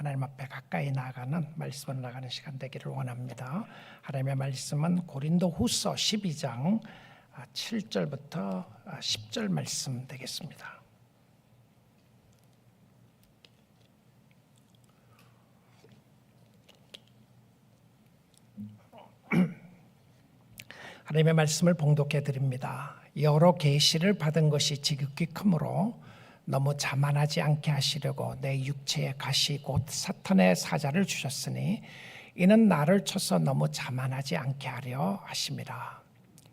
하나님 앞에 가까이 나아가는 말씀을 나가는 시간 되기를 원합니다. 하나님의 말씀은 고린도후서 12장 7절부터 10절 말씀 되겠습니다. 하나님의 말씀을 봉독해 드립니다. 여러 계시를 받은 것이 지극히 크므로 너무 자만하지 않게 하시려고 내 육체의 가시 곧 사탄의 사자를 주셨으니 이는 나를 쳐서 너무 자만하지 않게 하려 하심이라.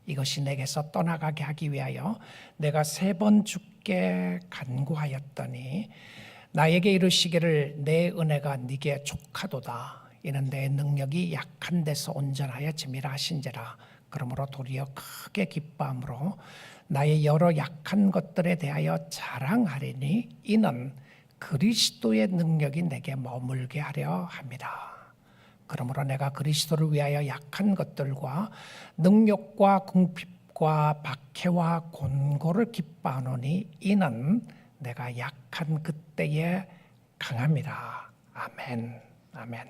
이것이 내게서 떠나가게 하기 위하여 내가 3번 주께 간구하였더니 나에게 이르시기를 내 은혜가 네게 족하도다. 이는 내 능력이 약한 데서 온전하여 짐이라 하신지라. 그러므로 도리어 크게 기뻐함으로 나의 여러 약한 것들에 대하여 자랑하리니 이는 그리스도의 능력이 내게 머물게 하려 함이라. 그러므로 내가 그리스도를 위하여 약한 것들과 능력과 궁핍과 박해와 곤고를 기뻐하노니 이는 내가 약한 그때에 강함이라. 아멘. 아멘.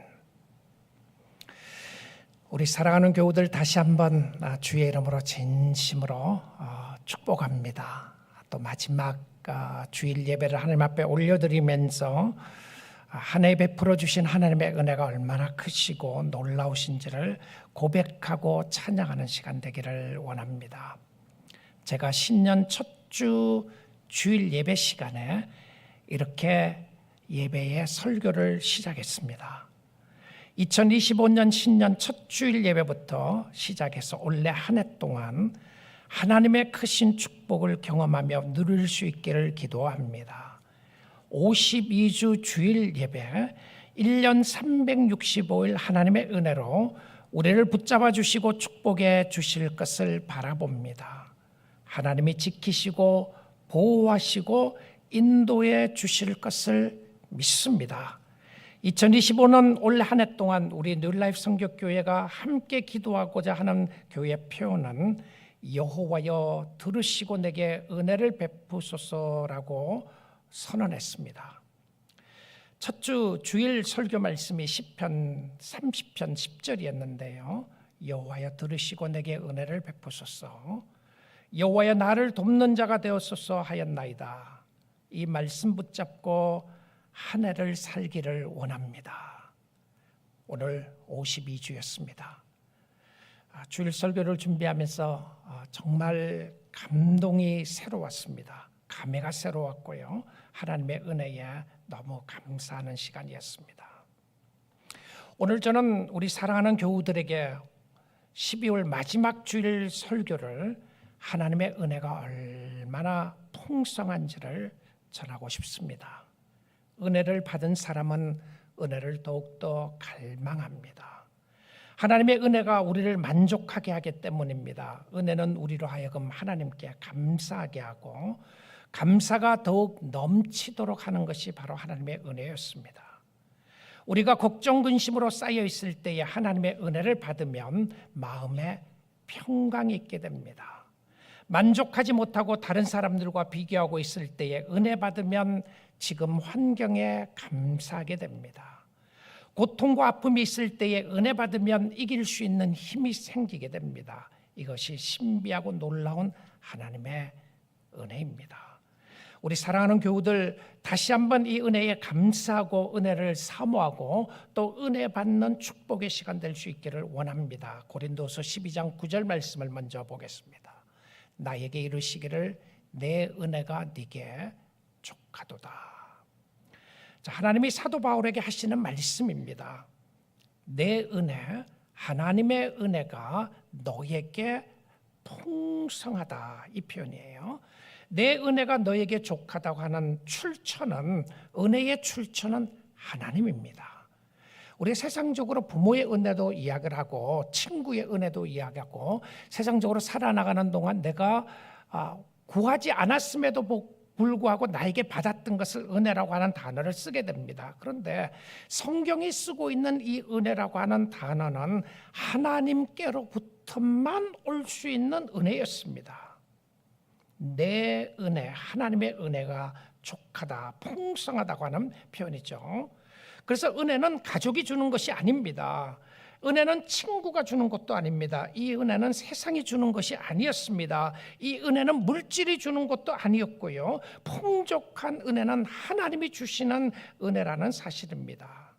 우리 사랑하는 교우들 다시 한번 주의 이름으로 진심으로 축복합니다. 또 마지막 주일 예배를 하나님 앞에 올려드리면서 한 해 베풀어 주신 하나님의 은혜가 얼마나 크시고 놀라우신지를 고백하고 찬양하는 시간 되기를 원합니다. 제가 신년 첫 주 주일 예배 시간에 이렇게 예배의 설교를 시작했습니다. 2025년 신년 첫 주일 예배부터 시작해서 올해 한 해 동안 하나님의 크신 축복을 경험하며 누릴 수 있기를 기도합니다. 52주 주일 예배, 1년 365일 하나님의 은혜로 우리를 붙잡아 주시고 축복해 주실 것을 바라봅니다. 하나님이 지키시고 보호하시고 인도해 주실 것을 믿습니다. 2025년 올 한 해 동안 우리 뉴라이프 성교교회가 함께 기도하고자 하는 교회 표현은 여호와여 들으시고 내게 은혜를 베푸소서라고 선언했습니다. 첫 주 주일 설교 말씀이 시편 30편 10절이었는데요. 여호와여 들으시고 내게 은혜를 베푸소서. 여호와여 나를 돕는 자가 되었소서 하였나이다. 이 말씀 붙잡고 한 해를 살기를 원합니다. 오늘 52주였습니다. 주일 설교를 준비하면서 정말 감동이 새로웠습니다. 감회가 새로웠고요. 하나님의 은혜에 너무 감사하는 시간이었습니다. 오늘 저는 우리 사랑하는 교우들에게 12월 마지막 주일 설교를 하나님의 은혜가 얼마나 풍성한지를 전하고 싶습니다. 은혜를 받은 사람은 은혜를 더욱더 갈망합니다. 하나님의 은혜가 우리를 만족하게 하기 때문입니다. 은혜는 우리로 하여금 하나님께 감사하게 하고 감사가 더욱 넘치도록 하는 것이 바로 하나님의 은혜였습니다. 우리가 걱정 근심으로 쌓여 있을 때에 하나님의 은혜를 받으면 마음에 평강이 있게 됩니다. 만족하지 못하고 다른 사람들과 비교하고 있을 때에 은혜 받으면 지금 환경에 감사하게 됩니다. 고통과 아픔이 있을 때에 은혜 받으면 이길 수 있는 힘이 생기게 됩니다. 이것이 신비하고 놀라운 하나님의 은혜입니다. 우리 사랑하는 교우들 다시 한번 이 은혜에 감사하고 은혜를 사모하고 또 은혜 받는 축복의 시간 될 수 있기를 원합니다. 고린도서 12장 9절 말씀을 먼저 보겠습니다. 나에게 이르시기를 내 은혜가 네게 족하도다. 자, 하나님이 사도 바울에게 하시는 말씀입니다. 내 은혜, 하나님의 은혜가 너에게 풍성하다, 이 표현이에요. 내 은혜가 너에게 족하다고 하는 출처는, 은혜의 출처는 하나님입니다. 우리 세상적으로 부모의 은혜도 이야기를 하고 친구의 은혜도 이야기하고 세상적으로 살아나가는 동안 내가 구하지 않았음에도 불구하고 나에게 받았던 것을 은혜라고 하는 단어를 쓰게 됩니다. 그런데 성경이 쓰고 있는 이 은혜라고 하는 단어는 하나님께로부터만 올 수 있는 은혜였습니다. 내 은혜, 하나님의 은혜가 족하다, 풍성하다고 하는 표현이죠. 그래서 은혜는 가족이 주는 것이 아닙니다. 은혜는 친구가 주는 것도 아닙니다. 이 은혜는 세상이 주는 것이 아니었습니다. 이 은혜는 물질이 주는 것도 아니었고요. 풍족한 은혜는 하나님이 주시는 은혜라는 사실입니다.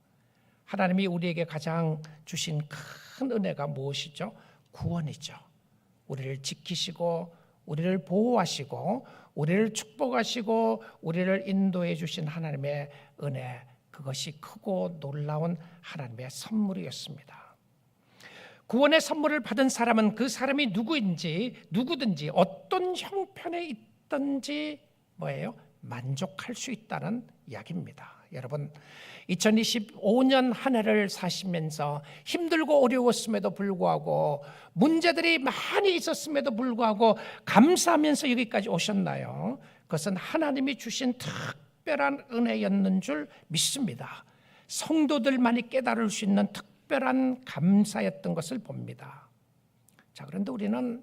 하나님이 우리에게 가장 주신 큰 은혜가 무엇이죠? 구원이죠. 우리를 지키시고 우리를 보호하시고 우리를 축복하시고 우리를 인도해 주신 하나님의 은혜, 그것이 크고 놀라운 하나님의 선물이었습니다. 구원의 선물을 받은 사람은 그 사람이 누구든지 어떤 형편에 있든지 만족할 수 있다는 이야기입니다. 여러분, 2025년 한 해를 사시면서 힘들고 어려웠음에도 불구하고 문제들이 많이 있었음에도 불구하고 감사하면서 여기까지 오셨나요? 그것은 하나님이 주신 특별한 은혜였는 줄 믿습니다. 성도들만이 깨달을 수 있는 특별한 감사였던 것을 봅니다. 자, 그런데 우리는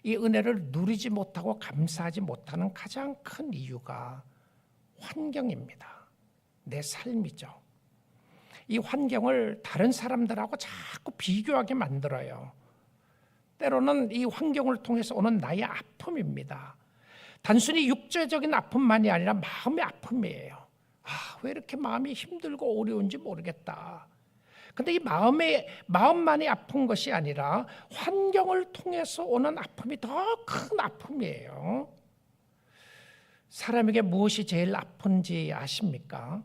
이 은혜를 누리지 못하고 감사하지 못하는 가장 큰 이유가 환경입니다. 내 삶이죠. 이 환경을 다른 사람들하고 자꾸 비교하게 만들어요. 때로는 이 환경을 통해서 오는 나의 아픔입니다. 단순히 육체적인 아픔만이 아니라 마음의 아픔이에요. 왜 이렇게 마음이 힘들고 어려운지 모르겠다. 근데 이 마음만이 아픈 것이 아니라 환경을 통해서 오는 아픔이 더 큰 아픔이에요. 사람에게 무엇이 제일 아픈지 아십니까?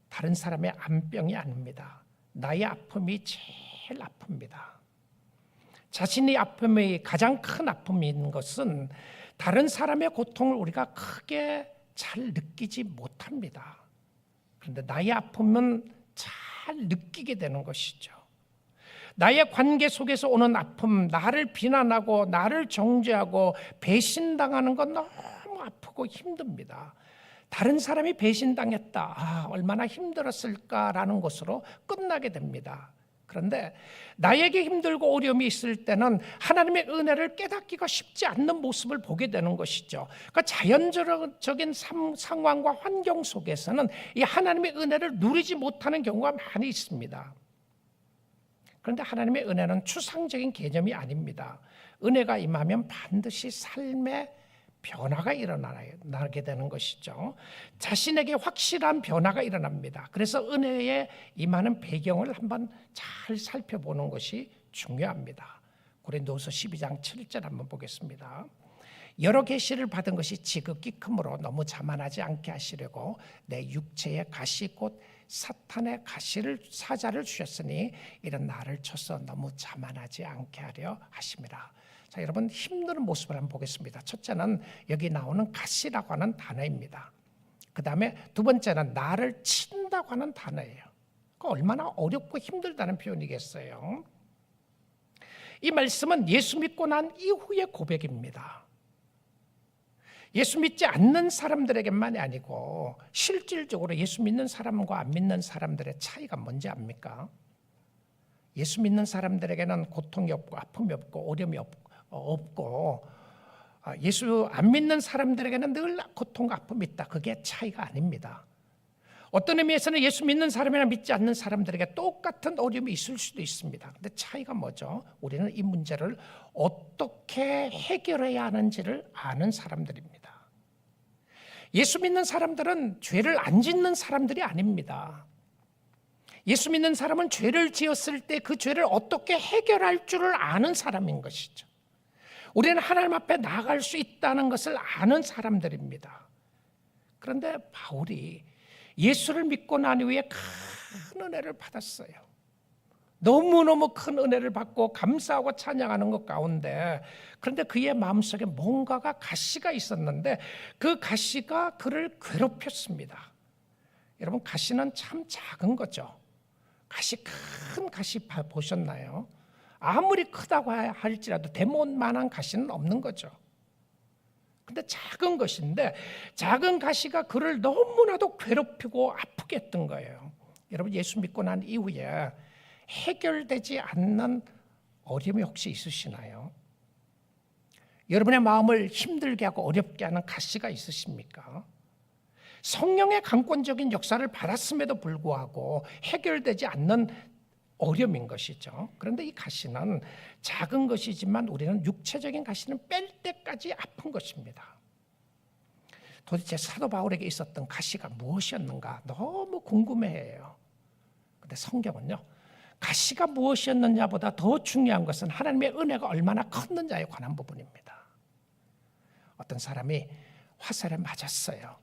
다른 사람의 암병이 아닙니다. 나의 아픔이 제일 아픕니다. 자신의 아픔이 가장 큰 아픔인 것은 다른 사람의 고통을 우리가 크게 잘 느끼지 못합니다. 그런데 나의 아픔은 잘 느끼게 되는 것이죠. 나의 관계 속에서 오는 아픔, 나를 비난하고 나를 정죄하고 배신당하는 건 너무 아프고 힘듭니다. 다른 사람이 배신당했다, 얼마나 힘들었을까라는 것으로 끝나게 됩니다. 그런데 나에게 힘들고 어려움이 있을 때는 하나님의 은혜를 깨닫기가 쉽지 않는 모습을 보게 되는 것이죠. 그러니까 자연적인 상황과 환경 속에서는 이 하나님의 은혜를 누리지 못하는 경우가 많이 있습니다. 그런데 하나님의 은혜는 추상적인 개념이 아닙니다. 은혜가 임하면 반드시 삶의 변화가 일어나게 되는 것이죠. 자신에게 확실한 변화가 일어납니다. 그래서 은혜에 임하는 배경을 한번 잘 살펴보는 것이 중요합니다. 고린도후서 12장 7절 한번 보겠습니다. 여러 계시를 받은 것이 지극히 크므로 너무 자만하지 않게 하시려고 내 육체에 가시 곧 사탄의 사자를 주셨으니 이런 나를 쳐서 너무 자만하지 않게 하려 하심이라. 자, 여러분, 힘든 모습을 한번 보겠습니다. 첫째는 여기 나오는 가시라고 하는 단어입니다. 그 다음에 두 번째는 나를 친다고 하는 단어예요. 얼마나 어렵고 힘들다는 표현이겠어요. 이 말씀은 예수 믿고 난 이후의 고백입니다. 예수 믿지 않는 사람들에게만이 아니고 실질적으로 예수 믿는 사람과 안 믿는 사람들의 차이가 뭔지 압니까? 예수 믿는 사람들에게는 고통이 없고 아픔이 없고 어려움이 없고 예수 안 믿는 사람들에게는 늘 고통과 아픔이 있다. 그게 차이가 아닙니다. 어떤 의미에서는 예수 믿는 사람이나 믿지 않는 사람들에게 똑같은 어려움이 있을 수도 있습니다. 근데 차이가 뭐죠? 우리는 이 문제를 어떻게 해결해야 하는지를 아는 사람들입니다. 예수 믿는 사람들은 죄를 안 짓는 사람들이 아닙니다. 예수 믿는 사람은 죄를 지었을 때 그 죄를 어떻게 해결할 줄을 아는 사람인 것이죠. 우리는 하나님 앞에 나아갈 수 있다는 것을 아는 사람들입니다. 그런데 바울이 예수를 믿고 난 이후에 큰 은혜를 받았어요. 너무너무 큰 은혜를 받고 감사하고 찬양하는 것 가운데, 그런데 그의 마음속에 뭔가가 가시가 있었는데 그 가시가 그를 괴롭혔습니다. 여러분, 가시는 참 작은 거죠. 큰 가시 보셨나요? 아무리 크다고 할지라도 대못만한 가시는 없는 거죠. 근데 작은 것인데 작은 가시가 그를 너무나도 괴롭히고 아프게 했던 거예요. 여러분, 예수 믿고 난 이후에 해결되지 않는 어려움이 혹시 있으시나요? 여러분의 마음을 힘들게 하고 어렵게 하는 가시가 있으십니까? 성령의 강권적인 역사를 받았음에도 불구하고 해결되지 않는 어려움인 것이죠. 그런데 이 가시는 작은 것이지만 우리는 육체적인 가시는 뺄 때까지 아픈 것입니다. 도대체 사도 바울에게 있었던 가시가 무엇이었는가 너무 궁금해해요. 그런데 성경은요, 가시가 무엇이었느냐보다 더 중요한 것은 하나님의 은혜가 얼마나 컸느냐에 관한 부분입니다. 어떤 사람이 화살에 맞았어요.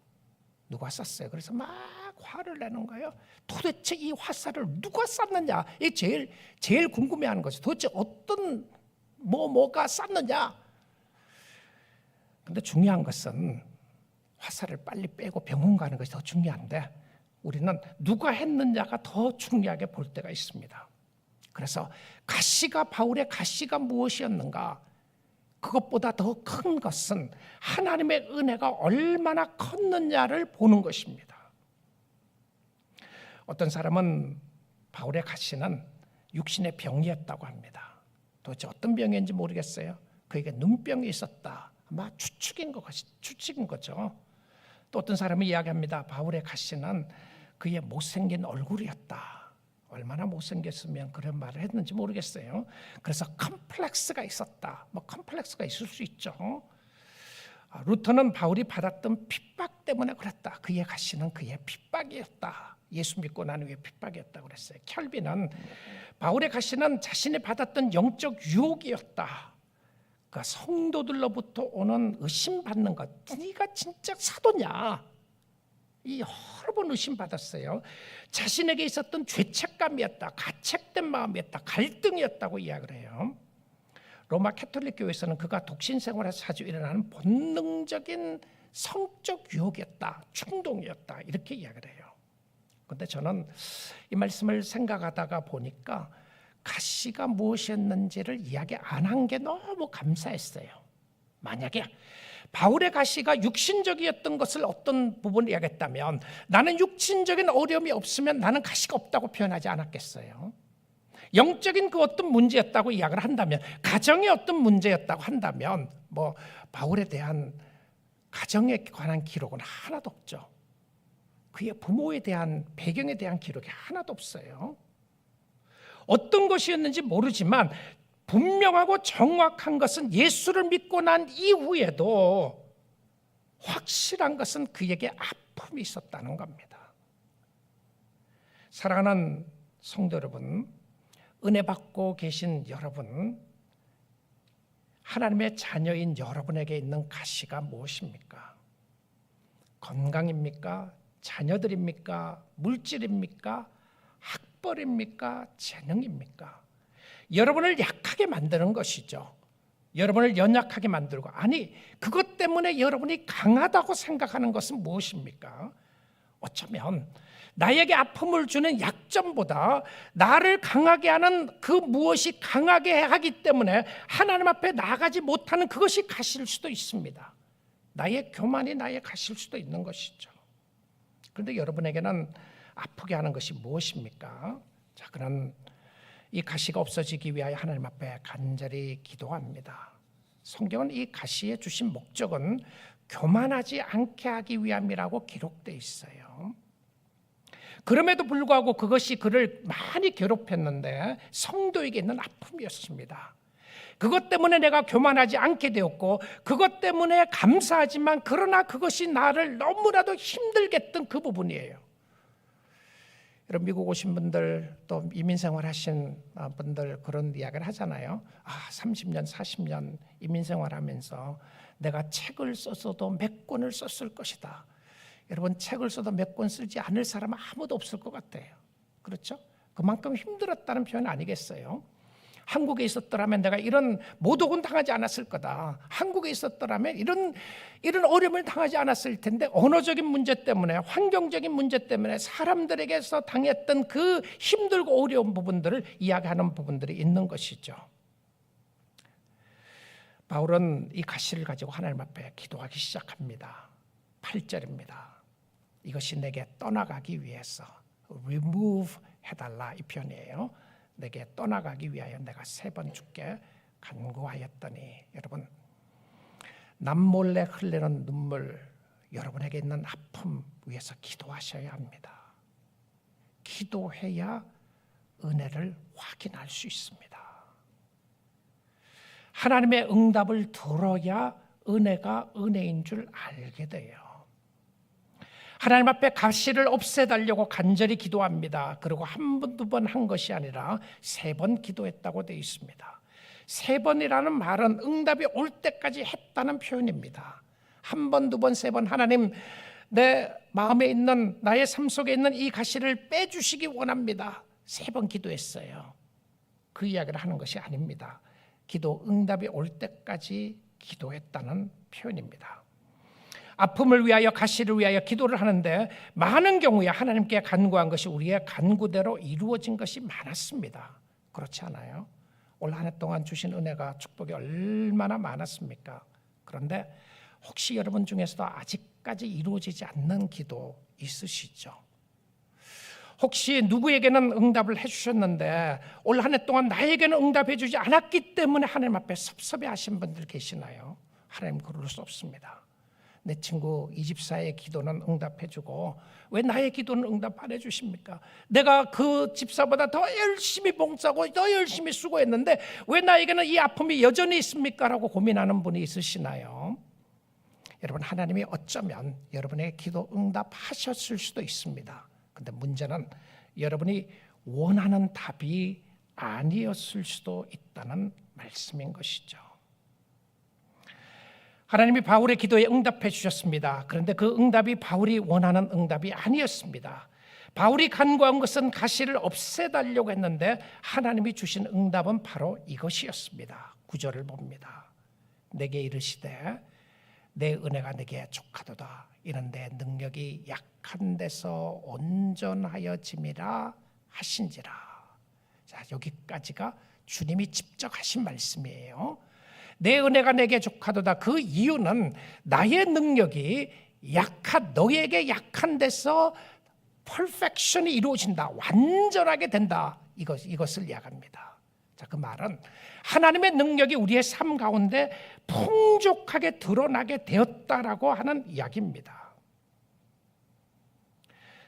누가 쐈어요? 그래서 막 화를 내는 거예요. 도대체 이 화살을 누가 쐈느냐? 이게 제일 궁금해하는 거죠. 도대체 어떤 뭐가 쐈느냐? 근데 중요한 것은 화살을 빨리 빼고 병원 가는 것이 더 중요한데 우리는 누가 했느냐가 더 중요하게 볼 때가 있습니다. 그래서 바울의 가시가 무엇이었는가? 그것보다 더 큰 것은 하나님의 은혜가 얼마나 컸느냐를 보는 것입니다. 어떤 사람은 바울의 가시는 육신의 병이었다고 합니다. 도대체 어떤 병인지 모르겠어요. 그에게 눈병이 있었다. 아마 추측인 거죠. 또 어떤 사람이 이야기합니다. 바울의 가시는 그의 못생긴 얼굴이었다. 얼마나 못생겼으면 그런 말을 했는지 모르겠어요. 그래서 컴플렉스가 있었다. 컴플렉스가 있을 수 있죠. 루터는 바울이 받았던 핍박 때문에 그랬다. 그의 가시는 그의 핍박이었다. 예수 믿고 난 후에 핍박이었다고 그랬어요. 켈빈은 바울의 가시는 자신이 받았던 영적 유혹이었다. 그러니까 성도들로부터 오는 의심받는 것. 네가 진짜 사도냐? 이 여러 번 의심받았어요. 자신에게 있었던 죄책감이었다. 가책된 마음이었다. 갈등이었다고 이야기를 해요. 로마 캐톨릭 교회에서는 그가 독신 생활에서 자주 일어나는 본능적인 성적 유혹이었다. 충동이었다. 이렇게 이야기를 해요. 그런데 저는 이 말씀을 생각하다가 보니까 가시가 무엇이었는지를 이야기 안 한 게 너무 감사했어요. 만약에 바울의 가시가 육신적이었던 것을 어떤 부분을 이야기했다면 나는 육신적인 어려움이 없으면 나는 가시가 없다고 표현하지 않았겠어요. 영적인 그 어떤 문제였다고 이야기를 한다면, 가정의 어떤 문제였다고 한다면 바울에 대한 가정에 관한 기록은 하나도 없죠. 그의 부모에 대한 배경에 대한 기록이 하나도 없어요. 어떤 것이었는지 모르지만 분명하고 정확한 것은 예수를 믿고 난 이후에도 확실한 것은 그에게 아픔이 있었다는 겁니다. 사랑하는 성도 여러분, 은혜 받고 계신 여러분, 하나님의 자녀인 여러분에게 있는 가시가 무엇입니까? 건강입니까? 자녀들입니까? 물질입니까? 학벌입니까? 재능입니까? 여러분을 약하게 만드는 것이죠. 여러분을 연약하게 만들고, 아니 그것 때문에 여러분이 강하다고 생각하는 것은 무엇입니까? 어쩌면 나에게 아픔을 주는 약점보다 나를 강하게 하는 그 무엇이 강하게 하기 때문에 하나님 앞에 나가지 못하는 그것이 가실 수도 있습니다. 나의 교만이 나의 가실 수도 있는 것이죠. 그런데 여러분에게는 아프게 하는 것이 무엇입니까? 자, 그런 이 가시가 없어지기 위하여 하나님 앞에 간절히 기도합니다. 성경은 이 가시에 주신 목적은 교만하지 않게 하기 위함이라고 기록되어 있어요. 그럼에도 불구하고 그것이 그를 많이 괴롭혔는데 성도에게 있는 아픔이었습니다. 그것 때문에 내가 교만하지 않게 되었고, 그것 때문에 감사하지만 그러나 그것이 나를 너무나도 힘들게 했던 그 부분이에요. 여러분, 미국 오신 분들, 또 이민생활 하신 분들 그런 이야기를 하잖아요. 30년 40년 이민생활 하면서 내가 책을 썼어도 몇 권을 썼을 것이다. 여러분, 책을 써도 몇 권 쓰지 않을 사람은 아무도 없을 것 같아요. 그렇죠? 그만큼 힘들었다는 표현 아니겠어요? 한국에 있었더라면 내가 이런 모독은 당하지 않았을 거다. 한국에 있었더라면 이런 어려움을 당하지 않았을 텐데, 언어적인 문제 때문에, 환경적인 문제 때문에 사람들에게서 당했던 그 힘들고 어려운 부분들을 이야기하는 부분들이 있는 것이죠. 바울은 이 가시를 가지고 하나님 앞에 기도하기 시작합니다. 8절입니다. 이것이 내게 떠나가기 위해서, remove 해달라, 이 표현이에요. 내게 떠나가기 위하여 내가 3번 주께 간구하였더니. 여러분, 남몰래 흘리는 눈물, 여러분에게 있는 아픔, 위해서 기도하셔야 합니다. 기도해야 은혜를 확인할 수 있습니다. 하나님의 응답을 들어야 은혜가 은혜인 줄 알게 돼요. 하나님 앞에 가시를 없애달라고 간절히 기도합니다. 그리고 한 번, 두 번 한 것이 아니라 3번 기도했다고 되어 있습니다. 3번이라는 말은 응답이 올 때까지 했다는 표현입니다. 한 번, 두 번, 3번 하나님 내 마음에 있는 나의 삶 속에 있는 이 가시를 빼주시기 원합니다. 3번 기도했어요. 그 이야기를 하는 것이 아닙니다. 기도 응답이 올 때까지 기도했다는 표현입니다. 아픔을 위하여 가시를 위하여 기도를 하는데 많은 경우에 하나님께 간구한 것이 우리의 간구대로 이루어진 것이 많았습니다. 그렇지 않아요? 올 한 해 동안 주신 은혜가 축복이 얼마나 많았습니까? 그런데 혹시 여러분 중에서도 아직까지 이루어지지 않는 기도 있으시죠? 혹시 누구에게는 응답을 해주셨는데 올 한 해 동안 나에게는 응답해 주지 않았기 때문에 하나님 앞에 섭섭해하신 분들 계시나요? 하나님 그럴 수 없습니다. 내 친구 이 집사의 기도는 응답해주고 왜 나의 기도는 응답 안 해주십니까? 내가 그 집사보다 더 열심히 봉사하고 더 열심히 수고했는데 왜 나에게는 이 아픔이 여전히 있습니까? 라고 고민하는 분이 있으시나요? 여러분, 하나님이 어쩌면 여러분의 기도 응답하셨을 수도 있습니다. 근데 문제는 여러분이 원하는 답이 아니었을 수도 있다는 말씀인 것이죠. 하나님이 바울의 기도에 응답해 주셨습니다. 그런데 그 응답이 바울이 원하는 응답이 아니었습니다. 바울이 간구한 것은 가시를 없애달라고 했는데 하나님이 주신 응답은 바로 이것이었습니다. 9절을 봅니다. 내게 이르시되 내 은혜가 내게 족하도다. 이는 내 능력이 약한 데서 온전하여짐이라 하신지라. 자, 여기까지가 주님이 직접 하신 말씀이에요. 내 은혜가 내게 족하도다. 그 이유는 나의 능력이 너에게 약한 데서 퍼펙션이 이루어진다. 완전하게 된다. 이것을 이야기합니다. 자, 그 말은 하나님의 능력이 우리의 삶 가운데 풍족하게 드러나게 되었다라고 하는 이야기입니다.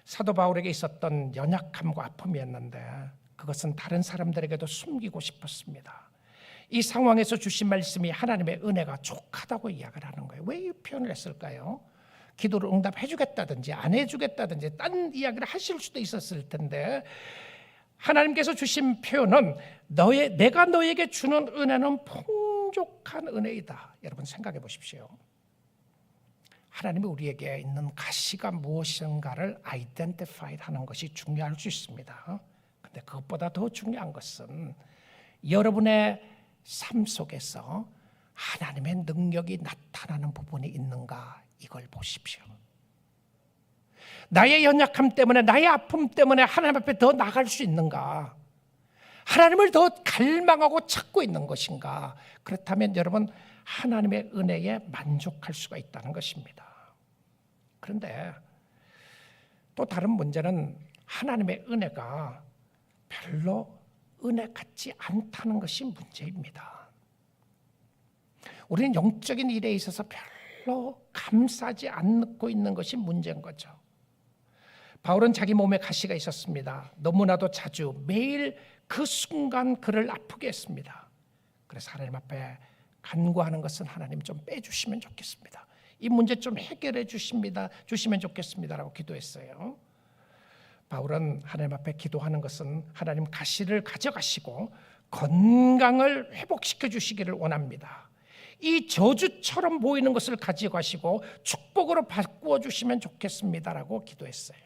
사도 바울에게 있었던 연약함과 아픔이었는데 그것은 다른 사람들에게도 숨기고 싶었습니다. 이 상황에서 주신 말씀이 하나님의 은혜가 족하다고 이야기를 하는 거예요. 왜 이 표현을 했을까요? 기도를 응답해 주겠다든지 안 해주겠다든지 딴 이야기를 하실 수도 있었을 텐데 하나님께서 주신 표현은 내가 너에게 주는 은혜는 풍족한 은혜이다. 여러분 생각해 보십시오. 하나님이 우리에게 있는 가시가 무엇인가를 아이덴티파이 하는 것이 중요할 수 있습니다. 그런데 그것보다 더 중요한 것은 여러분의 삶 속에서 하나님의 능력이 나타나는 부분이 있는가 이걸 보십시오. 나의 연약함 때문에 나의 아픔 때문에 하나님 앞에 더 나갈 수 있는가? 하나님을 더 갈망하고 찾고 있는 것인가? 그렇다면 여러분 하나님의 은혜에 만족할 수가 있다는 것입니다. 그런데 또 다른 문제는 하나님의 은혜가 별로 은혜 같지 않다는 것이 문제입니다. 우리는 영적인 일에 있어서 별로 감싸지 않고 있는 것이 문제인 거죠. 바울은 자기 몸에 가시가 있었습니다. 너무나도 자주 매일 그 순간 그를 아프게 했습니다. 그래서 하나님 앞에 간구하는 것은 하나님 좀 빼주시면 좋겠습니다. 이 문제 좀 해결해 주시면 좋겠습니다라고 기도했어요. 바울은 하나님 앞에 기도하는 것은 하나님 가시를 가져가시고 건강을 회복시켜 주시기를 원합니다. 이 저주처럼 보이는 것을 가져가시고 축복으로 바꾸어 주시면 좋겠습니다라고 기도했어요.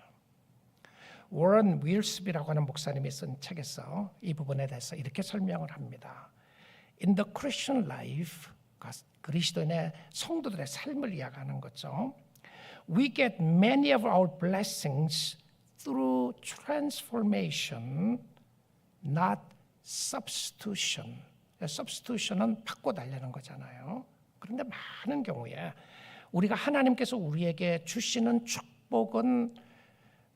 워런 윌스비라고 하는 목사님이 쓴 책에서 이 부분에 대해서 이렇게 설명을 합니다. In the Christian life, 그리스도인의 성도들의 삶을 이야기하는 거죠. We get many of our blessings through transformation, not substitution. substitution은 바꿔달라는 거잖아요. 그런데 많은 경우에 우리가 하나님께서 우리에게 주시는 축복은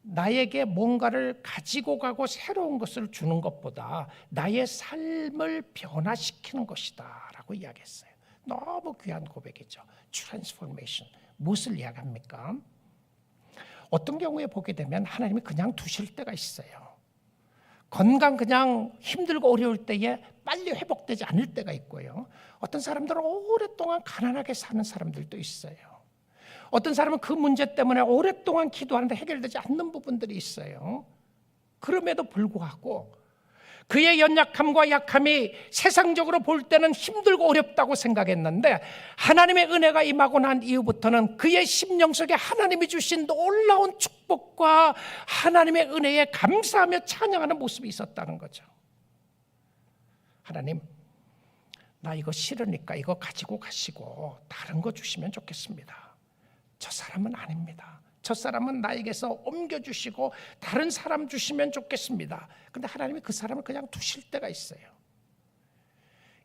나에게 뭔가를 가지고 가고 새로운 것을 주는 것보다 나의 삶을 변화시키는 것이다 라고 이야기했어요. 너무 귀한 고백이죠. 트랜스포메이션. 무엇을 이야기합니까? 어떤 경우에 보게 되면 하나님이 그냥 두실 때가 있어요. 건강 그냥 힘들고 어려울 때에 빨리 회복되지 않을 때가 있고요. 어떤 사람들은 오랫동안 가난하게 사는 사람들도 있어요. 어떤 사람은 그 문제 때문에 오랫동안 기도하는데 해결되지 않는 부분들이 있어요. 그럼에도 불구하고 그의 연약함과 약함이 세상적으로 볼 때는 힘들고 어렵다고 생각했는데 하나님의 은혜가 임하고 난 이후부터는 그의 심령 속에 하나님이 주신 놀라운 축복과 하나님의 은혜에 감사하며 찬양하는 모습이 있었다는 거죠. 하나님, 나 이거 싫으니까 이거 가지고 가시고 다른 거 주시면 좋겠습니다. 저 사람은 아닙니다. 저 사람은 나에게서 옮겨주시고 다른 사람 주시면 좋겠습니다. 근데 하나님이 그 사람을 그냥 두실 때가 있어요.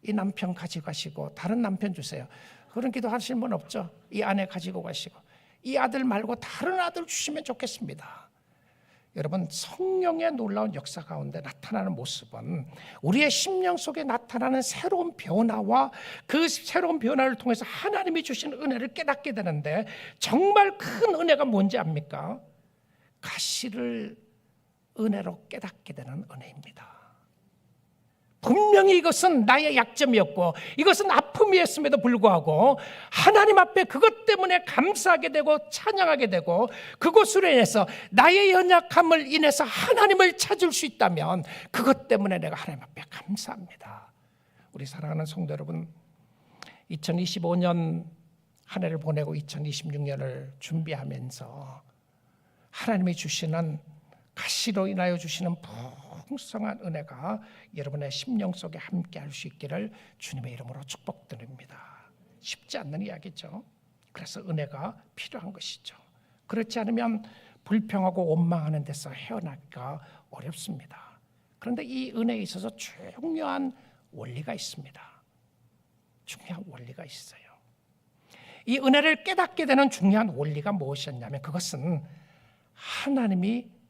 이 남편 가지고 가시고 다른 남편 주세요. 그런 기도 하시는 분 없죠? 이 아내 가지고 가시고 이 아들 말고 다른 아들 주시면 좋겠습니다. 여러분, 성령의 놀라운 역사 가운데 나타나는 모습은 우리의 심령 속에 나타나는 새로운 변화와 그 새로운 변화를 통해서 하나님이 주신 은혜를 깨닫게 되는데, 정말 큰 은혜가 뭔지 압니까? 가시를 은혜로 깨닫게 되는 은혜입니다. 분명히 이것은 나의 약점이었고 이것은 아픔이었음에도 불구하고 하나님 앞에 그것 때문에 감사하게 되고 찬양하게 되고 그것으로 인해서 나의 연약함을 인해서 하나님을 찾을 수 있다면 그것 때문에 내가 하나님 앞에 감사합니다. 우리 사랑하는 성도 여러분, 2025년 한 해를 보내고 2026년을 준비하면서 하나님이 주시는 가시로 인하여 주시는 풍성한 은혜가 여러분의 심령 속에 함께 할 수 있기를 주님의 이름으로 축복드립니다. 쉽지 않는 이야기죠. 그래서 은혜가 필요한 것이죠. 그렇지 않으면 불평하고 원망하는 데서 헤어나기가 어렵습니다. 그런데 이 은혜에 있어서 중요한 원리가 있습니다. 중요한 원리가 있어요. 이 은혜를 깨닫게 되는 중요한 원리가 무엇이었냐면 그것은 하나님이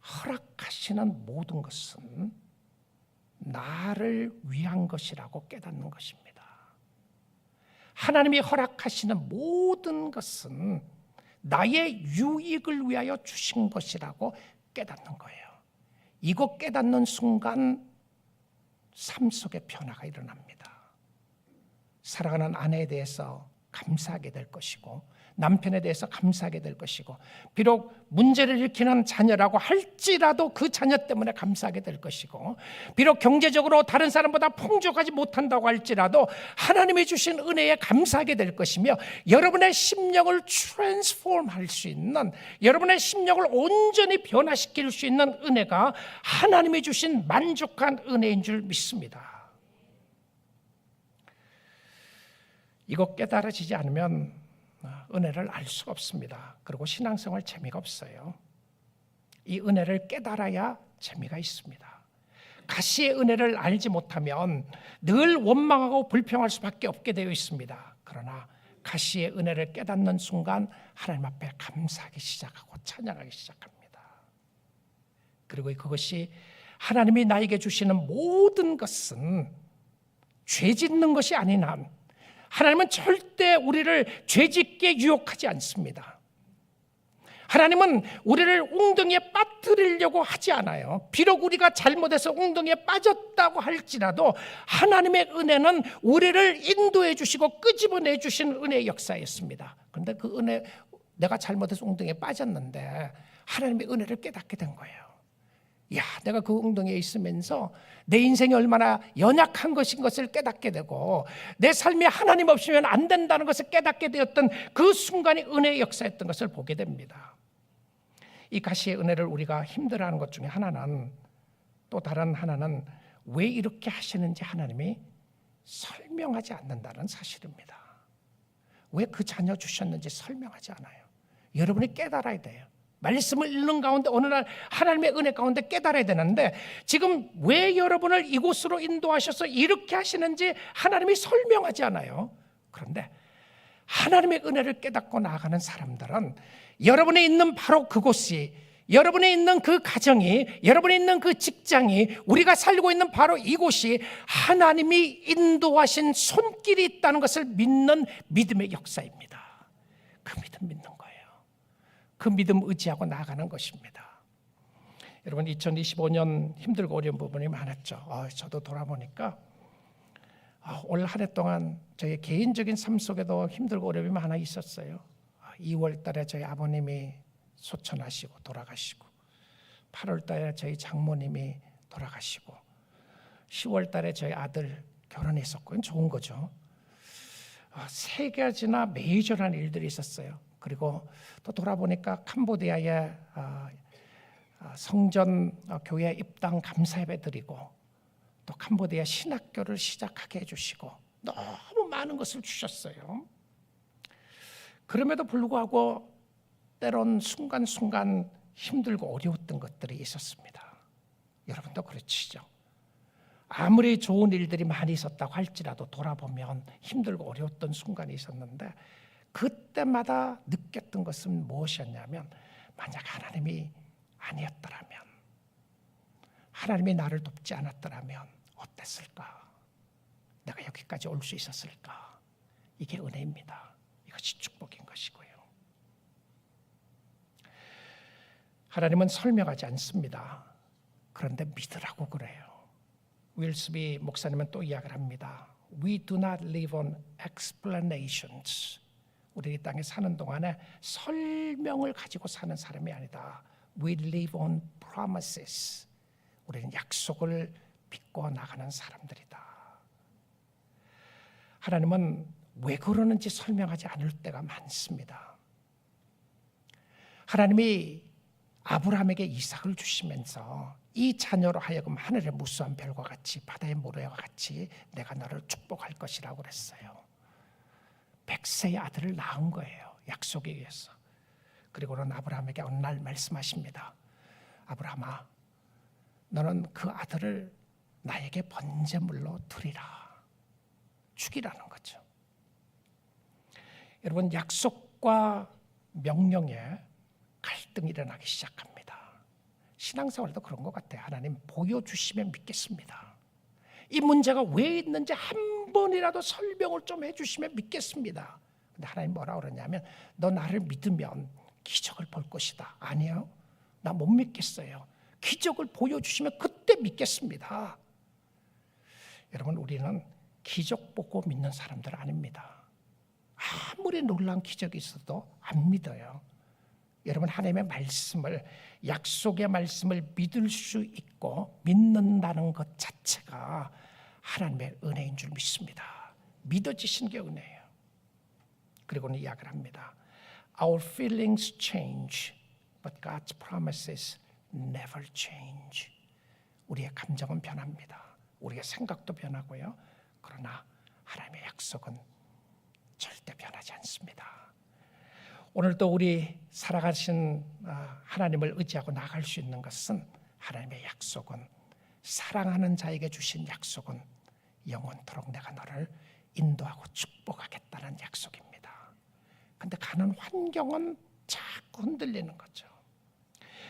허락하시는 모든 것은 나를 위한 것이라고 깨닫는 것입니다. 하나님이 허락하시는 모든 것은 나의 유익을 위하여 주신 것이라고 깨닫는 거예요. 이거 깨닫는 순간 삶 속에 변화가 일어납니다. 사랑하는 아내에 대해서 감사하게 될 것이고 남편에 대해서 감사하게 될 것이고 비록 문제를 일으키는 자녀라고 할지라도 그 자녀 때문에 감사하게 될 것이고 비록 경제적으로 다른 사람보다 풍족하지 못한다고 할지라도 하나님이 주신 은혜에 감사하게 될 것이며 여러분의 심령을 트랜스폼할 수 있는 여러분의 심령을 온전히 변화시킬 수 있는 은혜가 하나님이 주신 만족한 은혜인 줄 믿습니다. 이거 깨달아지지 않으면 은혜를 알 수가 없습니다. 그리고 신앙생활 재미가 없어요. 이 은혜를 깨달아야 재미가 있습니다. 가시의 은혜를 알지 못하면 늘 원망하고 불평할 수밖에 없게 되어 있습니다. 그러나 가시의 은혜를 깨닫는 순간 하나님 앞에 감사하기 시작하고 찬양하기 시작합니다. 그리고 그것이 하나님이 나에게 주시는 모든 것은 죄 짓는 것이 아닌 한 하나님은 절대 우리를 죄짓게 유혹하지 않습니다. 하나님은 우리를 웅덩이에 빠뜨리려고 하지 않아요. 비록 우리가 잘못해서 웅덩이에 빠졌다고 할지라도 하나님의 은혜는 우리를 인도해 주시고 끄집어내 주신 은혜의 역사였습니다. 그런데 그 은혜, 내가 잘못해서 웅덩이에 빠졌는데 하나님의 은혜를 깨닫게 된 거예요. 야, 내가 그 웅덩이에 있으면서 내 인생이 얼마나 연약한 것인 것을 깨닫게 되고 내 삶이 하나님 없이면 안 된다는 것을 깨닫게 되었던 그 순간이 은혜의 역사였던 것을 보게 됩니다. 이 가시의 은혜를 우리가 힘들어하는 것 중에 하나는, 또 다른 하나는 왜 이렇게 하시는지 하나님이 설명하지 않는다는 사실입니다. 왜 그 자녀 주셨는지 설명하지 않아요. 여러분이 깨달아야 돼요. 말씀을 읽는 가운데 어느 날 하나님의 은혜 가운데 깨달아야 되는데 지금 왜 여러분을 이곳으로 인도하셔서 이렇게 하시는지 하나님이 설명하지 않아요. 그런데 하나님의 은혜를 깨닫고 나아가는 사람들은 여러분이 있는 바로 그곳이, 여러분이 있는 그 가정이, 여러분이 있는 그 직장이, 우리가 살고 있는 바로 이곳이 하나님이 인도하신 손길이 있다는 것을 믿는 믿음의 역사입니다. 그 믿음 믿는 거예요. 그 믿음 의지하고 나아가는 것입니다. 여러분 2025년 힘들고 어려운 부분이 많았죠. 저도 돌아보니까 올 한 해 동안 저희 개인적인 삶 속에도 힘들고 어려움이 많아 있었어요. 2월 달에 저희 아버님이 소천하시고 돌아가시고, 8월 달에 저희 장모님이 돌아가시고, 10월 달에 저희 아들 결혼했었고, 그건 좋은 거죠. 3가지나 메이저한 일들이 있었어요. 그리고 또 돌아보니까 캄보디아에 성전 교회 입당 감사 예배 드리고, 또 캄보디아 신학교를 시작하게 해주시고, 너무 많은 것을 주셨어요. 그럼에도 불구하고 때론 순간순간 힘들고 어려웠던 것들이 있었습니다. 여러분도 그렇지죠? 아무리 좋은 일들이 많이 있었다고 할지라도 돌아보면 힘들고 어려웠던 순간이 있었는데, 그때마다 느꼈던 것은 무엇이었냐면, 만약 하나님이 아니었더라면, 하나님이 나를 돕지 않았더라면 어땠을까? 내가 여기까지 올 수 있었을까? 이게 은혜입니다. 이것이 축복인 것이고요. 하나님은 설명하지 않습니다. 그런데 믿으라고 그래요. 윌스비 목사님은 또 이야기를 합니다. We do not live on explanations. 우리 이 땅에 사는 동안에 설명을 가지고 사는 사람이 아니다. We live on promises. 우리는 약속을 믿고 나가는 사람들이다. 하나님은 왜 그러는지 설명하지 않을 때가 많습니다. 하나님이 아브라함에게 이삭을 주시면서 이 자녀로 하여금 하늘의 무수한 별과 같이 바다의 모래와 같이 내가 너를 축복할 것이라고 그랬어요. 100세의 아들을 낳은 거예요. 약속에 의해서. 그리고는 아브라함에게 어느 날 말씀하십니다. 아브라함아, 너는 그 아들을 나에게 번제물로 드리라. 죽이라는 거죠. 여러분, 약속과 명령에 갈등이 일어나기 시작합니다. 신앙생활도 그런 것 같아요. 하나님 보여주시면 믿겠습니다. 이 문제가 왜 있는지 한 번이라도 설명을 좀 해주시면 믿겠습니다. 근데 하나님 뭐라 그러냐면, 너 나를 믿으면 기적을 볼 것이다. 아니요, 나 못 믿겠어요. 기적을 보여주시면 그때 믿겠습니다. 여러분, 우리는 기적 보고 믿는 사람들 아닙니다. 아무리 놀라운 기적이 있어도 안 믿어요. 여러분, 하나님의 말씀을, 약속의 말씀을 믿을 수 있고 믿는다는 것 자체가 하나님의 은혜인 줄 믿습니다. 믿어지신 게 은혜예요. 그리고는 이야기를 합니다. Our feelings change, but God's promises never change. 우리의 감정은 변합니다. 우리의 생각도 변하고요. 그러나 하나님의 약속은 절대 변하지 않습니다. 오늘도 우리 살아가신 하나님을 의지하고 나갈 수 있는 것은, 하나님의 약속은, 사랑하는 자에게 주신 약속은 영원토록 내가 너를 인도하고 축복하겠다는 약속입니다. 그런데 가는 환경은 자꾸 흔들리는 거죠.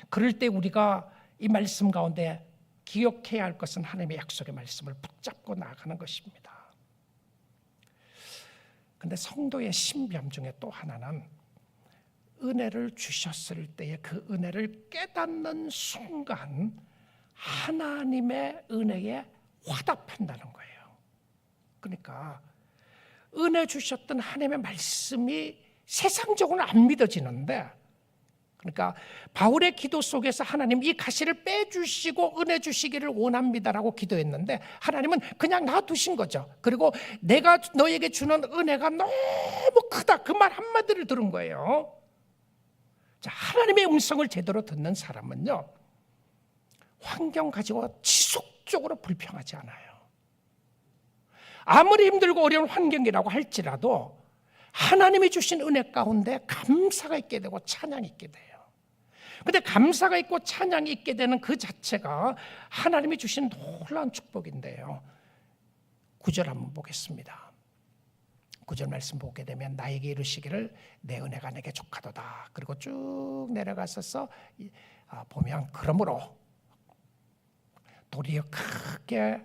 그럴 때 우리가 이 말씀 가운데 기억해야 할 것은 하나님의 약속의 말씀을 붙잡고 나가는 것입니다. 그런데 성도의 신비함 중에 또 하나는, 은혜를 주셨을 때에 그 은혜를 깨닫는 순간 하나님의 은혜에 화답한다는 거예요. 그러니까 은혜 주셨던 하나님의 말씀이 세상적으로는 안 믿어지는데, 그러니까 바울의 기도 속에서 하나님 이 가시를 빼주시고 은혜 주시기를 원합니다라고 기도했는데, 하나님은 그냥 놔두신 거죠. 그리고 내가 너에게 주는 은혜가 너무 크다, 그 말 한마디를 들은 거예요. 자, 하나님의 음성을 제대로 듣는 사람은요, 환경 가지고 지속적으로 불평하지 않아요. 아무리 힘들고 어려운 환경이라고 할지라도 하나님이 주신 은혜 가운데 감사가 있게 되고 찬양이 있게 돼요. 근데 감사가 있고 찬양이 있게 되는 그 자체가 하나님이 주신 놀라운 축복인데요. 9절 한번 보겠습니다. 9절 말씀 보게 되면, 나에게 이르시기를 내 은혜가 내게 족하도다. 그리고 쭉 내려가서 보면, 그러므로 도리어 크게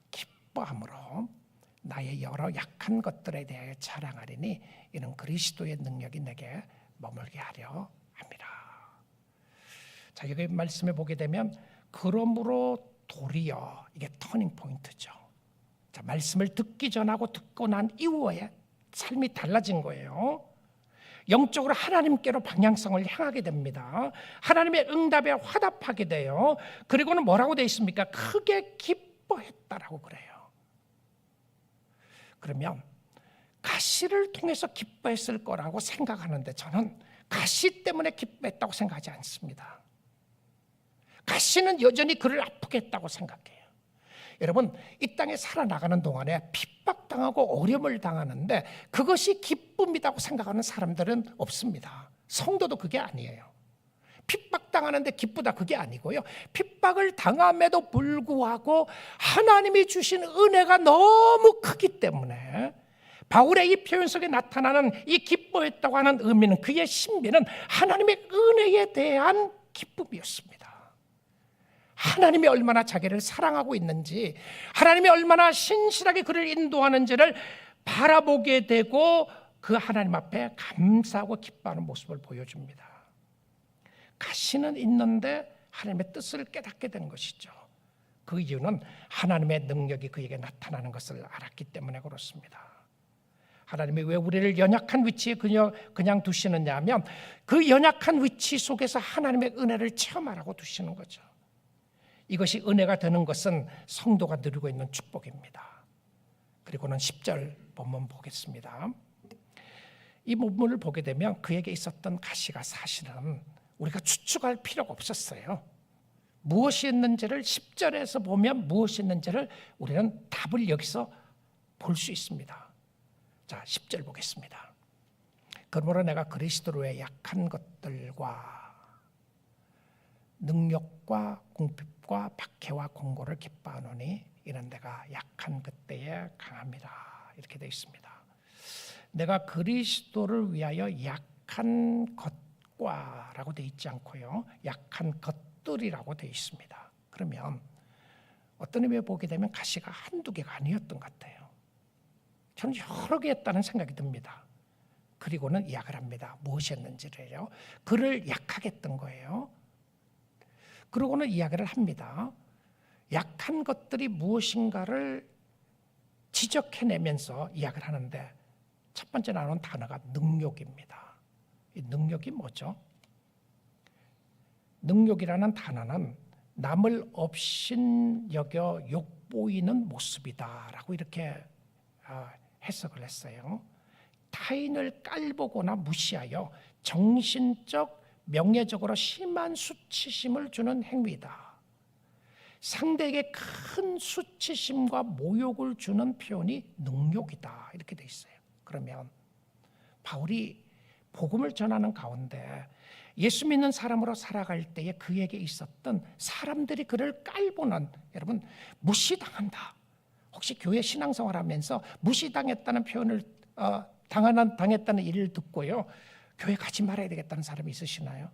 기뻐함으로 나의 여러 약한 것들에 대하여 자랑하리니 이는 그리스도의 능력이 내게 머물게 하려 함이라. 자, 여기 말씀에 보게 되면 그러므로 도리어, 이게 터닝 포인트죠. 자, 말씀을 듣기 전하고 듣고 난 이후에 삶이 달라진 거예요. 영적으로 하나님께로 방향성을 향하게 됩니다. 하나님의 응답에 화답하게 돼요. 그리고는 뭐라고 되어 있습니까? 크게 기뻐했다라고 그래요. 그러면 가시를 통해서 기뻐했을 거라고 생각하는데 저는 가시 때문에 기뻐했다고 생각하지 않습니다. 가시는 여전히 그를 아프게 했다고 생각해요. 여러분, 이 땅에 살아나가는 동안에 핍박당하고 어려움을 당하는데 그것이 기쁨이라고 생각하는 사람들은 없습니다. 성도도 그게 아니에요. 핍박당하는데 기쁘다, 그게 아니고요. 핍박을 당함에도 불구하고 하나님이 주신 은혜가 너무 크기 때문에 바울의 이 표현 속에 나타나는 이 기뻐했다고 하는 의미는, 그의 신비는 하나님의 은혜에 대한 기쁨이었습니다. 하나님이 얼마나 자기를 사랑하고 있는지, 하나님이 얼마나 신실하게 그를 인도하는지를 바라보게 되고 그 하나님 앞에 감사하고 기뻐하는 모습을 보여줍니다. 가시는 있는데 하나님의 뜻을 깨닫게 된 것이죠. 그 이유는 하나님의 능력이 그에게 나타나는 것을 알았기 때문에 그렇습니다. 하나님이 왜 우리를 연약한 위치에 그냥 두시느냐 하면 그 연약한 위치 속에서 하나님의 은혜를 체험하라고 두시는 거죠. 이것이 은혜가 되는 것은 성도가 누리고 있는 축복입니다. 그리고는 10절 본문 보겠습니다. 이 본문을 보게 되면 그에게 있었던 가시가 사실은 우리가 추측할 필요가 없었어요. 무엇이 있는지를 10절에서 보면 무엇이 있는지를 우리는 답을 여기서 볼 수 있습니다. 자, 10절 보겠습니다. 그러므로 내가 그리스도로의 약한 것들과 능력과 궁핍과 박해와 공고를 기뻐하노니 이는 내가 약한 그때에 강함이라. 이렇게 되어 있습니다. 내가 그리스도를 위하여 약한 것과 라고 되어 있지 않고요, 약한 것들이라고 되어 있습니다. 그러면 어떤 의미에 보게 되면 가시가 한두 개가 아니었던 것 같아요. 저는 여러 개 했다는 생각이 듭니다. 그리고는 이야기를 합니다. 무엇이었는지를요. 그를 약하게 했던 거예요. 그러고는 이야기를 합니다. 약한 것들이 무엇인가를 지적해내면서 이야기를 하는데 첫 번째 나오는 단어가 능욕입니다. 이 능욕이 뭐죠? 능욕이라는 단어는 남을 업신여겨 욕보이는 모습이다라고 이렇게 해석을 했어요. 타인을 깔보거나 무시하여 정신적, 명예적으로 심한 수치심을 주는 행위다. 상대에게 큰 수치심과 모욕을 주는 표현이 능욕이다. 이렇게 돼 있어요. 그러면 바울이 복음을 전하는 가운데 예수 믿는 사람으로 살아갈 때에 그에게 있었던 사람들이 그를 깔보는, 여러분, 무시당한다. 혹시 교회 신앙생활하면서 무시당했다는 표현을 당했다는 일을 듣고요, 교회 가지 말아야 되겠다는 사람이 있으시나요?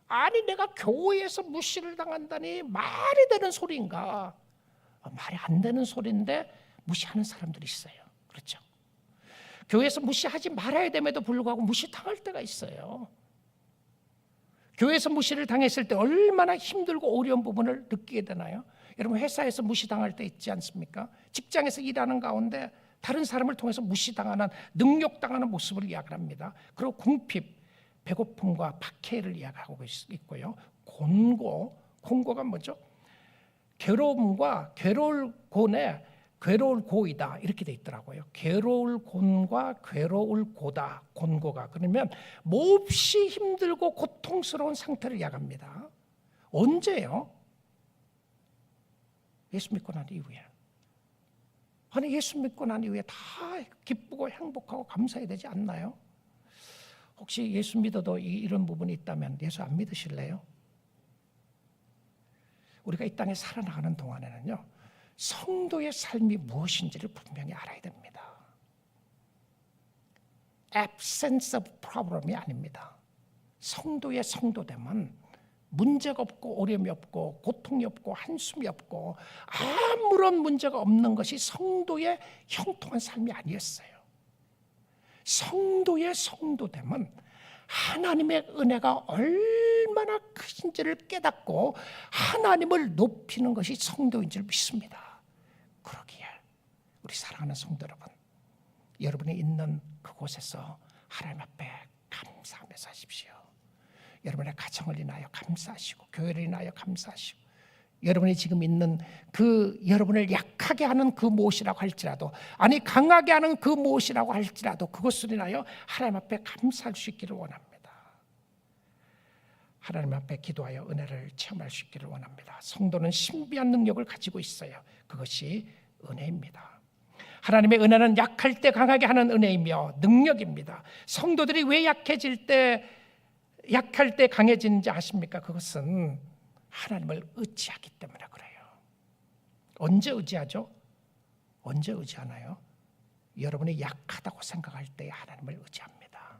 아니, 내가 교회에서 무시를 당한다니 말이 되는 소리인가? 말이 안 되는 소리인데 무시하는 사람들이 있어요. 그렇죠? 교회에서 무시하지 말아야 됨에도 불구하고 무시당할 때가 있어요. 교회에서 무시를 당했을 때 얼마나 힘들고 어려운 부분을 느끼게 되나요? 여러분, 회사에서 무시당할 때 있지 않습니까? 직장에서 일하는 가운데 다른 사람을 통해서 무시당하는, 능욕당하는 모습을 이야기합니다. 그리고 궁핍, 배고픔과 박해를 이야기하고 있고요. 곤고가 뭐죠? 괴로움과 괴로울 곤에 괴로울 고이다, 이렇게 돼 있더라고요. 괴로울 곤과 괴로울 고다, 곤고가. 그러면 몹시 힘들고 고통스러운 상태를 이야기합니다. 언제요? 예수 믿고 난 이후에. 아니, 예수 믿고 난 이후에 다 기쁘고 행복하고 감사해야 되지 않나요? 혹시 예수 믿어도 이런 부분이 있다면 예수 안 믿으실래요? 우리가 이 땅에 살아나가는 동안에는요, 성도의 삶이 무엇인지를 분명히 알아야 됩니다. absence of problem이 아닙니다. 성도의 성도됨은 문제가 없고 어려움이 없고 고통이 없고 한숨이 없고 아무런 문제가 없는 것이 성도의 형통한 삶이 아니었어요. 성도의 성도됨은 하나님의 은혜가 얼마나 크신지를 깨닫고 하나님을 높이는 것이 성도인 줄 믿습니다. 그러기에 우리 사랑하는 성도 여러분, 여러분이 있는 그곳에서 하나님 앞에 감사하며 사십시오. 여러분의 가정을 인하여 감사하시고, 교회를 인하여 감사하시고, 여러분이 지금 있는 그 여러분을 약하게 하는 그 무엇이라고 할지라도, 아니 강하게 하는 그 무엇이라고 할지라도 그것을 인하여 하나님 앞에 감사할 수 있기를 원합니다. 하나님 앞에 기도하여 은혜를 체험할 수 있기를 원합니다. 성도는 신비한 능력을 가지고 있어요. 그것이 은혜입니다. 하나님의 은혜는 약할 때 강하게 하는 은혜이며 능력입니다. 성도들이 왜 약해질 때, 약할 때 강해지는지 아십니까? 그것은 하나님을 의지하기 때문에 그래요. 언제 의지하죠? 언제 의지하나요? 여러분이 약하다고 생각할 때 하나님을 의지합니다.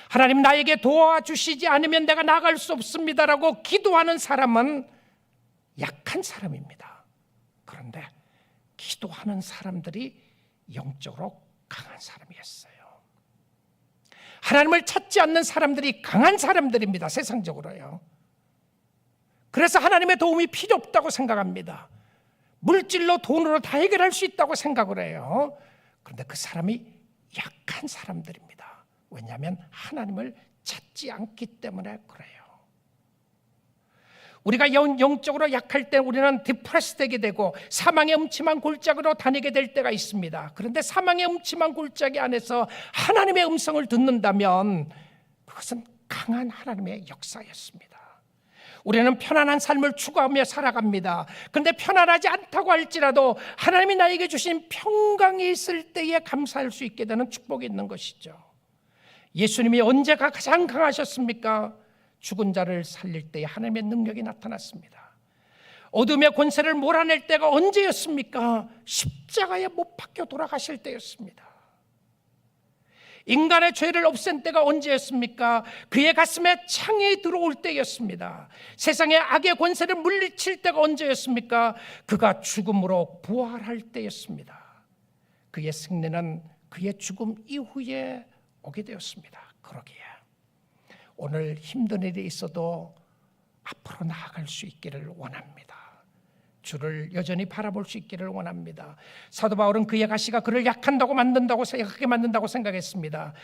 하나님, 나에게 도와주시지 않으면 내가 나아갈 수 없습니다라고 기도하는 사람은 약한 사람입니다. 그런데 기도하는 사람들이 영적으로 강한 사람이었어요. 하나님을 찾지 않는 사람들이 강한 사람들입니다. 세상적으로요. 그래서 하나님의 도움이 필요 없다고 생각합니다. 물질로, 돈으로 다 해결할 수 있다고 생각을 해요. 그런데 그 사람이 약한 사람들입니다. 왜냐하면 하나님을 찾지 않기 때문에 그래요. 우리가 영적으로 약할 때 우리는 디프레스 되게 되고 사망의 음침한 골짜기로 다니게 될 때가 있습니다. 그런데 사망의 음침한 골짜기 안에서 하나님의 음성을 듣는다면 그것은 강한 하나님의 역사였습니다. 우리는 편안한 삶을 추구하며 살아갑니다. 그런데 편안하지 않다고 할지라도 하나님이 나에게 주신 평강이 있을 때에 감사할 수 있게 되는 축복이 있는 것이죠. 예수님이 언제가 가장 강하셨습니까? 죽은 자를 살릴 때에 하나님의 능력이 나타났습니다. 어둠의 권세를 몰아낼 때가 언제였습니까? 십자가에 못 박혀 돌아가실 때였습니다. 인간의 죄를 없앤 때가 언제였습니까? 그의 가슴에 창이 들어올 때였습니다. 세상의 악의 권세를 물리칠 때가 언제였습니까? 그가 죽음으로 부활할 때였습니다. 그의 승리는 그의 죽음 이후에 오게 되었습니다. 그러기에 오늘 힘든 일이 있어도 앞으로 나아갈 수 있기를 원합니다. 주를 여전히 바라볼 수 있기를 원합니다. 사도 바울은 그의 가시가 그를 약하게 만든다고 생각했습니다.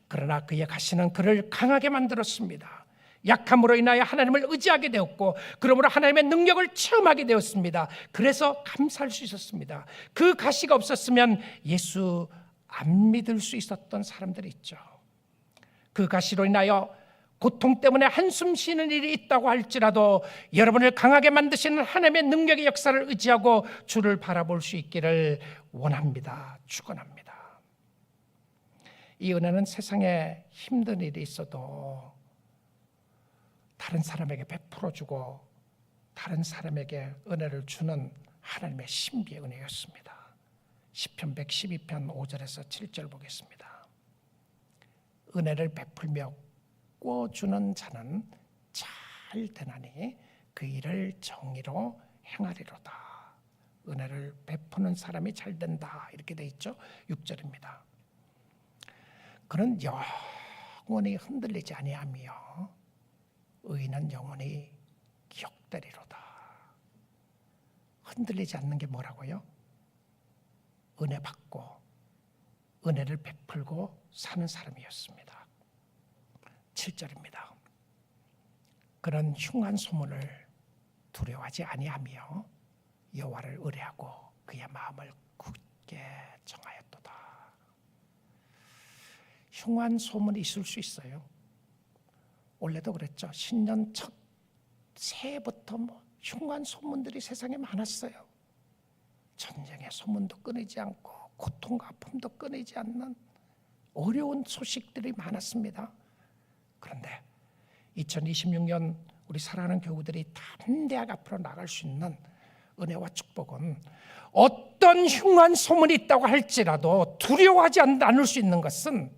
그러나 그의 가시는 그를 강하게 만들었습니다. 약함으로 인하여 하나님을 의지하게 되었고, 그러므로 하나님의 능력을 체험하게 되었습니다. 그래서 감사할 수 있었습니다. 그 가시가 없었으면 예수 안 믿을 수 있었던 사람들이 있죠. 그 가시로 인하여 고통 때문에 한숨 쉬는 일이 있다고 할지라도 여러분을 강하게 만드시는 하나님의 능력의 역사를 의지하고 주를 바라볼 수 있기를 원합니다. 축원합니다. 이 은혜는 세상에 힘든 일이 있어도 다른 사람에게 베풀어주고 다른 사람에게 은혜를 주는 하나님의 신비의 은혜였습니다. 시편 112편 5절에서 7절 보겠습니다. 은혜를 베풀며 꿔주는 자는 잘 되나니 그 일을 정의로 행하리로다. 은혜를 베푸는 사람이 잘 된다, 이렇게 돼 있죠. 6절입니다. 그는 영원히 흔들리지 아니하며 의인은 영원히 기억되리로다. 흔들리지 않는 게 뭐라고요? 은혜 받고 은혜를 베풀고 사는 사람이었습니다. 7절입니다. 그런 흉한 소문을 두려워하지 아니하며 여호와를 의뢰하고 그의 마음을 굳게 정하였도다. 흉한 소문이 있을 수 있어요. 원래도 그랬죠. 신년 첫 새해부터 흉한 소문들이 세상에 많았어요. 전쟁의 소문도 끊이지 않고 고통과 아픔도 끊이지 않는 어려운 소식들이 많았습니다. 그런데 2026년 우리 사랑하는 교우들이 담대하게 앞으로 나갈 수 있는 은혜와 축복은 어떤 흉한 소문이 있다고 할지라도 두려워하지 않을 수 있는 것은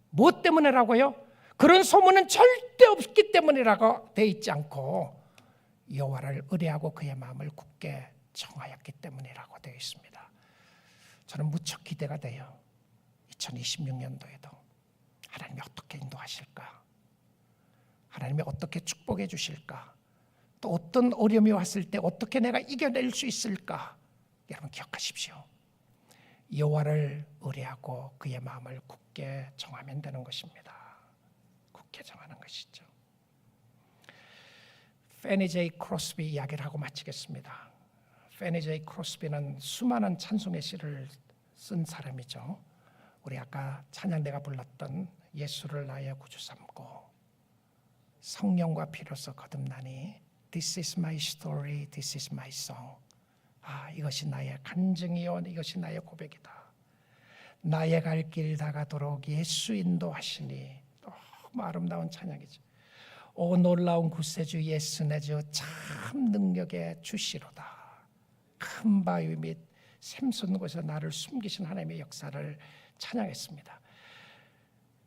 무엇 때문이라고요? 그런 소문은 절대 없기 때문이라고 돼 있지 않고 여호와를 의뢰하고 그의 마음을 굳게 정하였기 때문이라고 되어 있습니다. 저는 무척 기대가 돼요. 2026년도에도 하나님이 어떻게 인도하실까? 하나님이 어떻게 축복해 주실까? 또 어떤 어려움이 왔을 때 어떻게 내가 이겨낼 수 있을까? 여러분 기억하십시오. 여호와를 의뢰하고 그의 마음을 굳게 정하면 되는 것입니다. 굳게 정하는 것이죠. 페니 제이 크로스비 이야기를 하고 마치겠습니다. 페니 제이 크로스비는 수많은 찬송의 시를 쓴 사람이죠. 우리 아까 찬양대가 불렀던 예수를 나의 구주 삼고 성령과 피로서 거듭나니 This is my story, this is my song. 이것이 나의 간증이요, 이것이 나의 고백이다. 나의 갈 길 다가도록 예수 인도하시니. 너무 아름다운 찬양이죠. 오 놀라운 구세주 예수 내 주 참 능력의 주시로다. 큰 바위 및 샘솟는 곳에서 나를 숨기신 하나님의 역사를 찬양했습니다.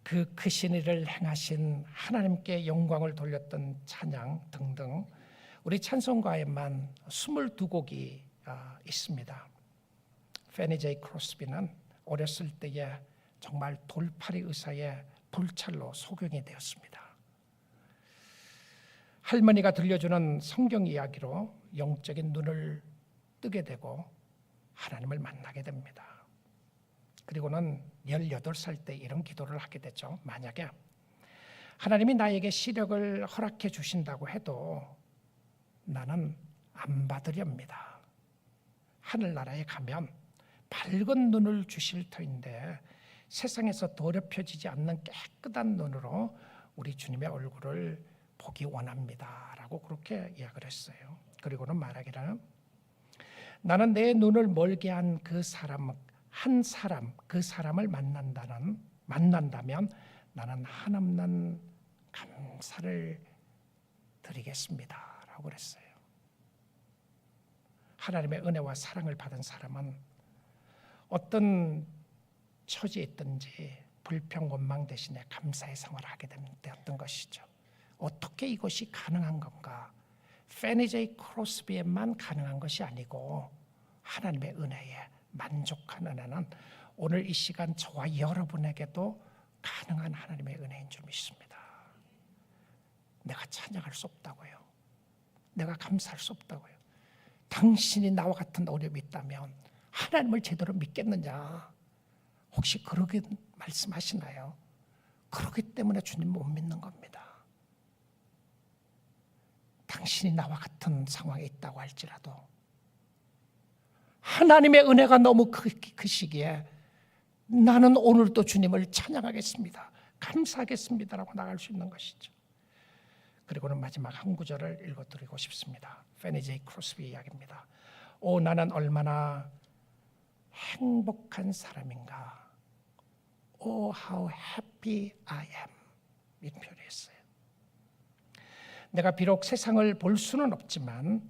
그 크신 일을 행하신 하나님께 영광을 돌렸던 찬양 등등 우리 찬송가에만 22곡이 있습니다. 페니 제이 크로스비는 어렸을 때에 정말 돌팔이 의사의 불찰로 소경이 되었습니다. 할머니가 들려주는 성경 이야기로 영적인 눈을 뜨게 되고 하나님을 만나게 됩니다. 그리고는 18살 때 이런 기도를 하게 되죠. 만약에 하나님이 나에게 시력을 허락해 주신다고 해도 나는 안 받으렵니다. 하늘나라에 가면 밝은 눈을 주실 터인데 세상에서 더럽혀지지 않는 깨끗한 눈으로 우리 주님의 얼굴을 보기 원합니다 라고 그렇게 이야기를 했어요. 그리고는 말하기를 나는 내 눈을 멀게 한 그 사람 그 사람을 만난다면 나는 한없는 감사를 드리겠습니다 라고 그랬어요. 하나님의 은혜와 사랑을 받은 사람은 어떤 처지에 있든지 불평 원망 대신에 감사의 생활을 하게 되었던 것이죠. 어떻게 이것이 가능한 건가? 페니 제이 크로스비에만 가능한 것이 아니고 하나님의 은혜에 만족한 은혜는 오늘 이 시간 저와 여러분에게도 가능한 하나님의 은혜인 줄 믿습니다. 내가 찬양할 수 없다고요. 내가 감사할 수 없다고요. 당신이 나와 같은 어려움이 있다면 하나님을 제대로 믿겠느냐? 혹시 그러게 말씀하시나요? 그렇기 때문에 주님 못 믿는 겁니다. 당신이 나와 같은 상황에 있다고 할지라도 하나님의 은혜가 너무 크시기에 나는 오늘도 주님을 찬양하겠습니다. 감사하겠습니다라고 나갈 수 있는 것이죠. 그리고는 마지막 한 구절을 읽어드리고 싶습니다. 페니 제이 크로스비 이야기입니다. 오 나는 얼마나 행복한 사람인가. Oh how happy I am. 이런 표현을 했어요. 내가 비록 세상을 볼 수는 없지만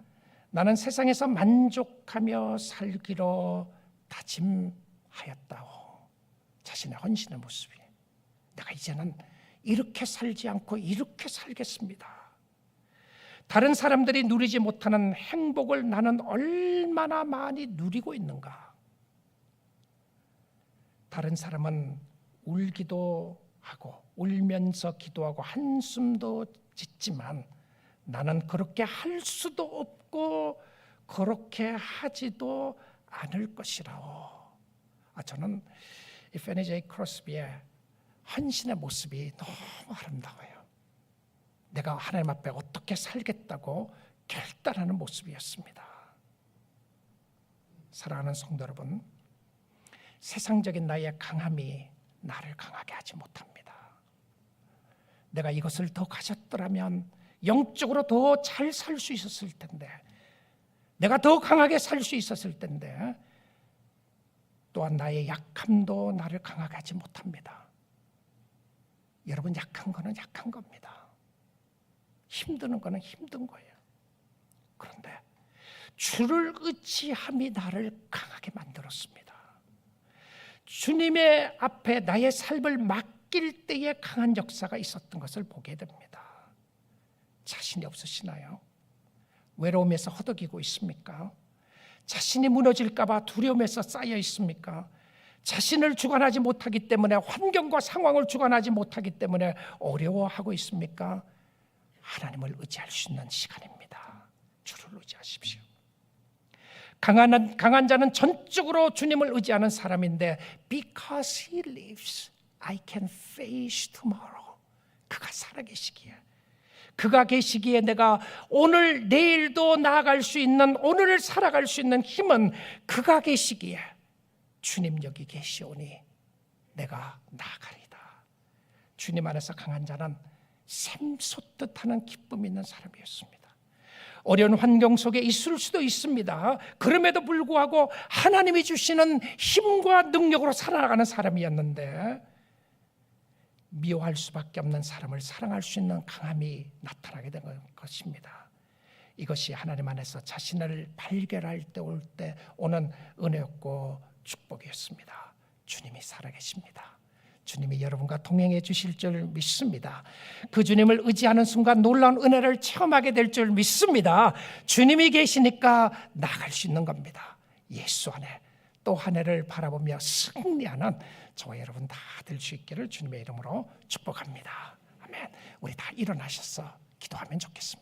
나는 세상에서 만족하며 살기로 다짐하였다오. 자신의 헌신의 모습이 내가 이제는 이렇게 살지 않고 이렇게 살겠습니다. 다른 사람들이 누리지 못하는 행복을 나는 얼마나 많이 누리고 있는가. 다른 사람은 울기도 하고 울면서 기도하고 한숨도 짓지만 나는 그렇게 할 수도 없고 그렇게 하지도 않을 것이라오. 저는 이 페니 제이 크로스비의 헌신의 모습이 너무 아름다워요. 내가 하나님 앞에 어떻게 살겠다고 결단하는 모습이었습니다. 사랑하는 성도 여러분, 세상적인 나의 강함이 나를 강하게 하지 못합니다. 내가 이것을 더 가졌더라면 영적으로 더 잘 살 수 있었을 텐데, 내가 더 강하게 살 수 있었을 텐데, 또한 나의 약함도 나를 강하게 하지 못합니다. 여러분, 약한 거는 약한 겁니다. 힘드는 거는 힘든 거예요. 그런데 주를 의지함이 나를 강하게 만들었습니다. 주님의 앞에 나의 삶을 맡길 때에 강한 역사가 있었던 것을 보게 됩니다. 자신이 없으시나요? 외로움에서 허덕이고 있습니까? 자신이 무너질까 봐 두려움에서 쌓여 있습니까? 자신을 주관하지 못하기 때문에, 환경과 상황을 주관하지 못하기 때문에 어려워하고 있습니까? 하나님을 의지할 수 있는 시간입니다. 주를 의지하십시오. 강한 자는 전적으로 주님을 의지하는 사람인데, because he lives, I can face tomorrow. 그가 살아계시기에, 그가 계시기에 내가 오늘 내일도 나아갈 수 있는, 오늘을 살아갈 수 있는 힘은 그가 계시기에, 주님 여기 계시오니 내가 나아가리다. 주님 안에서 강한 자는 샘솟듯 하는 기쁨이 있는 사람이었습니다. 어려운 환경 속에 있을 수도 있습니다. 그럼에도 불구하고 하나님이 주시는 힘과 능력으로 살아가는 사람이었는데, 미워할 수밖에 없는 사람을 사랑할 수 있는 강함이 나타나게 된 것입니다. 이것이 하나님 안에서 자신을 발견할 때 올 때 오는 은혜였고 축복이었습니다. 주님이 살아계십니다. 주님이 여러분과 동행해 주실 줄 믿습니다. 그 주님을 의지하는 순간 놀라운 은혜를 체험하게 될 줄 믿습니다. 주님이 계시니까 나갈 수 있는 겁니다. 예수 안에 또 한 해를 바라보며 승리하는 저와 여러분 다 될 수 있기를 주님의 이름으로 축복합니다. 아멘. 우리 다 일어나셔서 기도하면 좋겠습니다.